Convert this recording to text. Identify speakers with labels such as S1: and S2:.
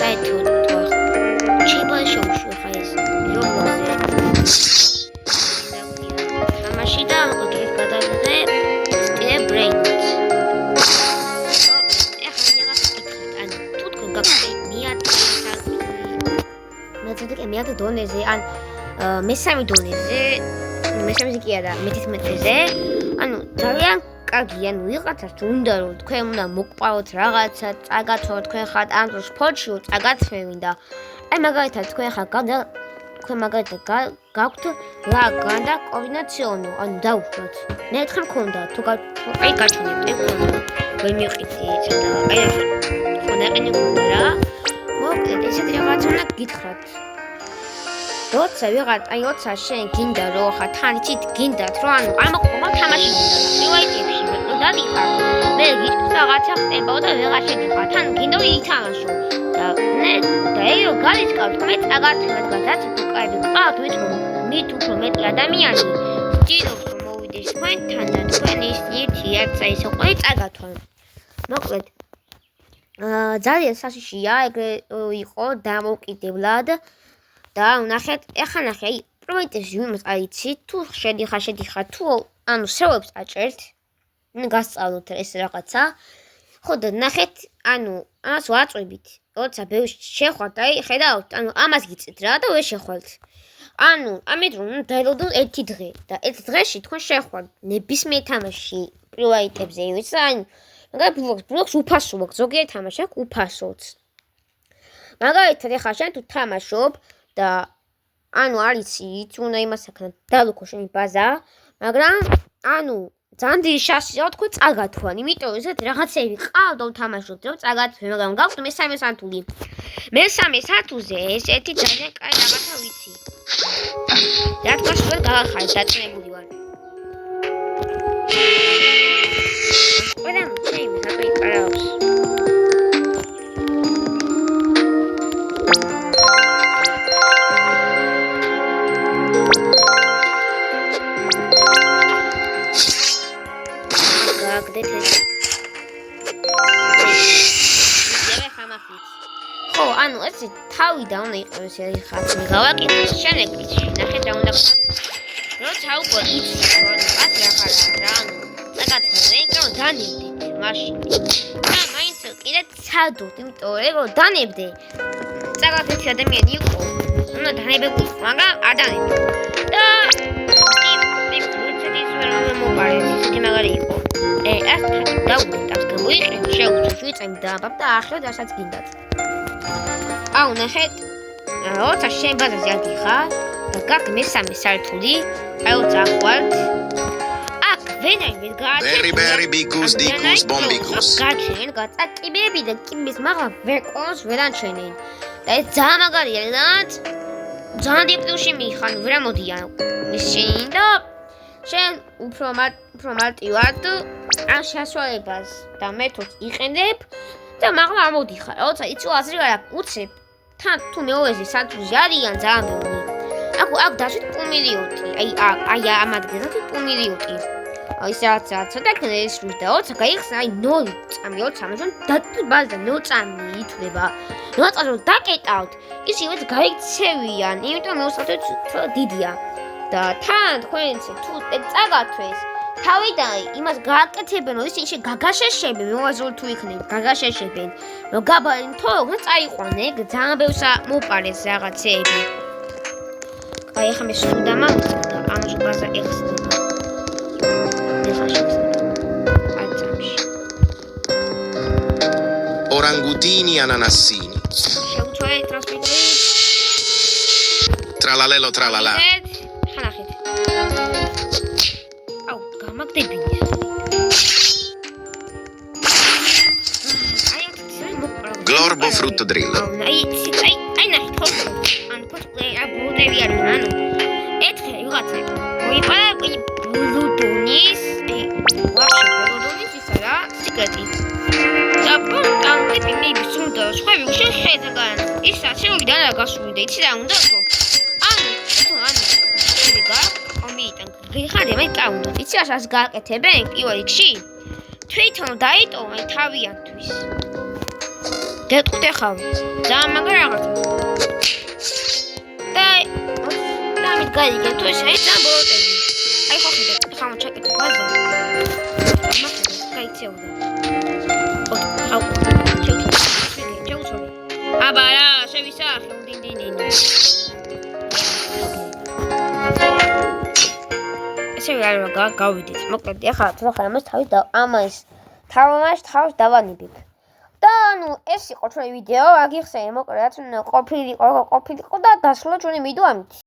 S1: საერთოდ შეიძლება შევშვი ხა ეს რობლოქსზე თამაში და ოთხი გადავიღე სტე ბრეინს მეათე დონეზე ან მესამე დონეზე მესამეზე კი არა მე-11-ზე ანუ ძალიან კარგი ანუ ვიღაცას უნდა რომ თქვენ უნდა მოგყვაოთ რაღაცა წაგაცოთ თქვენ ხართ ამ დროს სპორტში წაგაცვევინდა აი მაგალითად თქვენ ხარ თქვენ მაგალითად გაქვთ რა განდა კომბინაციონო ანუ დაუშვათ მე ერთხელ მქონდა თუ აი გაჩვენებთ ვერ მიყიდი ცოტა აი ხონაყენი მქონდა რა მოკლედ ესეთი რაღაცა უნდა გითხრათ როცა ვიღაც აი როცა შენ გინდა რომ ხა თან იცით გინდათ რომ ანუ ამოყომა თამაში გინდა პრივატებში მეტყო დადიხარ მე გიჩვენე რაღაცა ხდება და ვეღარ შეგიხარ თან გინდა ითამაშო და მე და ეგ რო გარისკავთ მე წაგაცვათ გადაც უკაები ყავთ მით უფრო მეტი ადამიანი ვჭირობთ რომ მოვიდეს თქვენთან და თქვენ ის ერთი ერთსა ისე ყველი წაგათვალ მოკლედ ძალიან საშიშია ეგრე იყო დამოუკიდებლად და ნახეთ ეხლა ნახე აი პროვინციაში ვიმოს აიცით თუ შედიხარ თუ ანუ სევებს აჭერთ გასწავლოთ ეს რაღაცა ხო და ნახეთ ანუ ამას ვაწვევით როცა ბევრს შეხვათ აი ხედავთ ანუ ამას გიწეთ რა და ვერ შეხვალთ ანუ ამით რომ დაელოდოთ ერთი დღე და ერთ დღეში თქვენ შეხვათ ნებისმიერ თამაში პროვინციებზე ისა ანუ მაგალითად ბლოკს უფასო მაქვს ზოგიერთ თამაშს აქვს უფასოც მაგალითად ეხლა შენ თუ თამაშობ და ანუ არიცი თუ უნდა იმას აქ დალუქო შენი ბაზა მაგრამ ანუ ძალიან დიდი შანსია თქვენ წაგათვალ იმიტომ ესეთ რაღაცები ყავთ რომ თამაშობთ რომ წაგათვალ მაგრამ გაქვთ მესამე სართული მესამე სართულზე ესეთი ძალიან კაი რაღაცა ვიცი რა თქმა უნდა გაგახარეთ დაწნებული ვარ ყველა ჩემი რატო იყარავს ხო, ანუ ესე თავიდან უნდა იყოს ეს ხალხი გავაკეთე შენეკლში. ნახეთ რა უნდა ვქნათ. როცა უკვე იცით რომ პას რა ხარ რა, ანუ წაგათვალე, რომ დანებდით მაშინ. და მაინც კიდე ცადოთ, იმიტომ რომ დანებდე. წაგათეთი ადამიანი იყო. უნდა დანებებული, მაგრამ არ დანებდი. და ის ვერ მომყარეს, ისეთი მაგარი იყო. ეს დაუბრუნდათ გამოიყენე შეუძლო ვიწემ და აბა ახლა რასაც გინდათ აუ ნახეთ როცა შენ ბაზაზე აგიხარ და გაკ მესამე სართული აი როცა ახვალთ აქ ვენაი გააჩენ
S2: very bigos dicos bombicos
S1: გააჩენ გაწაკიბები და კიბის მაღლა ვეკოს ვერანჩენენ და ეს ძალიან მაგარია და ძალიან დიპლუსი მიხან ვერ ამოდიან ისინი და შენ უფრო მარტივად ამ შესაძლებლობას და მეთოდს იყენებ და მაღლა ამოდიხარ. როცა იცი აზრი არ აქვს, უცებ თან თუ მეოეზე სათუზე არიან ძალიან ბევრი. აქ დაშვით პუმილიოტი. აი ამ ადგილზე პუმილიოტი. აი საათსა და ეს რუს და როცა გაიხსნა აი 0 წამი 0 წამი რომ დაწბალდა 0 წამი ითვლება. როცა რომ დაკეტავთ, ისივე გაიქცევიან, იმიტომ მოსათვით დიდია. და თან თქვენც თუ წაგათვეს თავიდან იმას გააკეთებენ რომ ისინი გაგაშეშებენ მოაზრულ თუ იქნებ გაგაშეშებენ რომ გაბალენ თორე წაიყვანე ძალიან ბევრს მოპარეს რაღაცეები აი ახლა მე სულ დამავიწყდა ამაში ბაზა ეხსნება
S2: orangutini ananassini
S1: შეუცვალე ტრანსპორტი
S2: tralalelo tralala Glorbo frutto drillo.
S1: Ai nahit hoxo. An cosplay abrudevi armano. Etre ragazzi. Mi pare i buludonis e вообще buludonis isara secreti. Da portan tipi mi bisunda სხვები შეხედან. ისა შევიდა რა გასული და იცი რა უნდა თქო. ამიტან გიხარია მე კაუნდა. იცი რასაც გააკეთებენ პირველ რიგში? თვითონ დაიტოვე თავიანთვის. დეტყვით ახლა ძალიან მაგარი რაღაცა და ამით გაიგე თუ ეს არის ძალიან ბოლოტები აი ხო ხედავ ახლა მოჩაკეთე ბაზა გაიქცეოდა აბა რა შევისახე დინდინინი ესე რა გავიდეთ მოკლედ ახლა თქო ამას თავს დავანებებ და ანუ ეს იყო ჩვენი ვიდეო აგიხსენე მოკლედ ყოფილიყო და დასრულდა ჩვენი ვიდეო ამით